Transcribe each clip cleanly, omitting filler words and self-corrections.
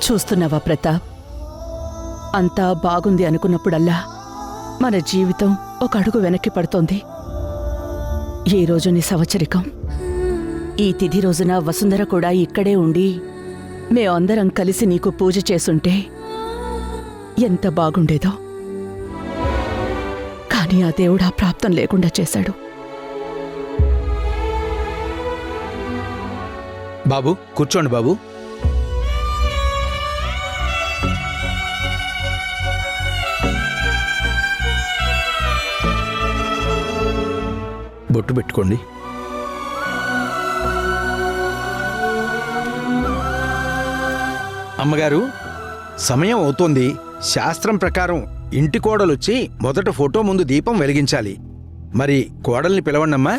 చూస్తున్నావా ప్రతాప్, అంతా బాగుంది అనుకున్నప్పుడల్లా మన జీవితం ఒక అడుగు వెనక్కి పడుతోంది. ఏ రోజు నీ సంవత్సరికం, ఈ తిథి రోజున వసుంధర కూడా ఇక్కడే ఉండి మేమందరం కలిసి నీకు పూజ చేసుంటే ఎంత బాగుండేదో. కానీ ఆ దేవుడు ఆ ప్రాప్తం లేకుండా చేశాడు. బాబు కూర్చోండి బాబు. బొట్టు పెట్టుకోండి. అమ్మగారు, సమయం అవుతోంది. శాస్త్రం ప్రకారం ఇంటి కోడలొచ్చి మొదట ఫోటో ముందు దీపం వెలిగించాలి. మరి కోడల్ని పిలవండమ్మా.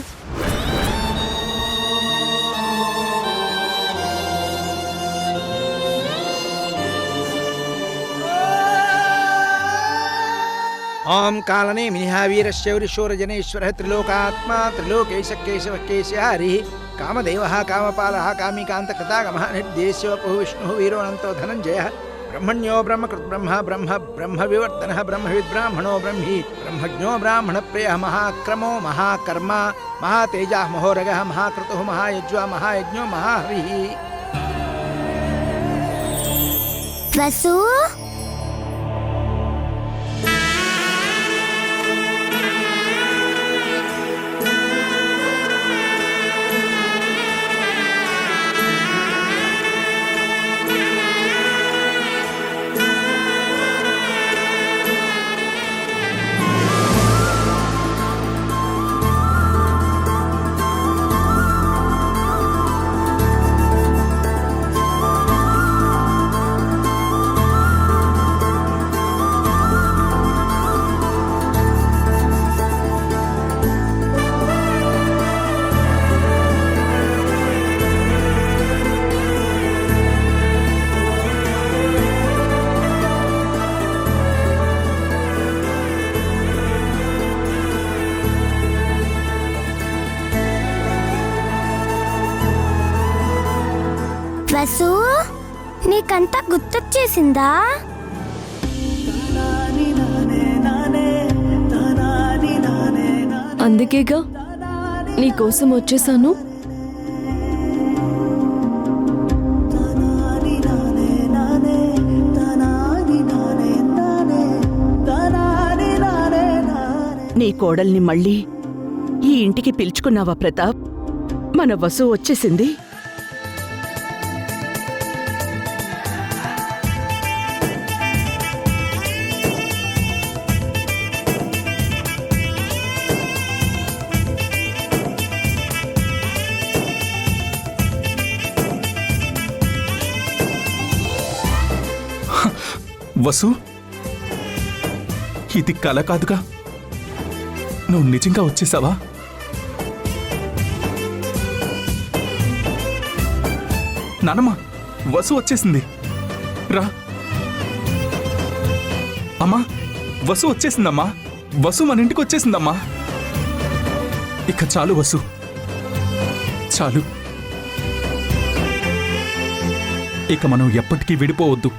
ఓం కాలనే మినిహావీరశౌరిశూరజనేశ్వర త్రిలోకాత్మా త్రిలోకేశ కేశవ కేశహరి కామదేవ కామపాల కామికాంతకృతాగమ నిర్దేశ్య విష్ణు వీరోనంతో ధనంజయ బ్రహ్మణ్యో బ్రహ్మకృత్ బ్రహ్మ బ్రహ్మ బ్రహ్మ వివర్తన బ్రహ్మవిద్బ్రాహ్మణో బ్రహ్మీ బ్రహ్మజ్ఞో బ్రాహ్మణ ప్రియ మహాక్రమో మహాకర్మ మహాతేజ మహోరగ మహాకృతు మహాయజ్వ మహాయజ్ఞో మహాహరి. వసు వసు నీకంతా గుర్తొచ్చేసిందా? అందుకేగా నీకోసం వచ్చేసాను. నీ కోడల్ని మళ్ళీ ఈ ఇంటికి పిలుచుకున్నావా ప్రతాప్? మన వసు వచ్చేసింది. వసు, ఇది కల కాదుగా, నువ్వు నిజంగా వచ్చేసావా? నానమ్మ, వసు వచ్చేసింది, రా. అమ్మా, వసు వచ్చేసిందమ్మా. వసు మన ఇంటికి వచ్చేసిందమ్మా. ఇక చాలు వసు, చాలు. ఇక మనం ఎప్పటికీ విడిపోవద్దు.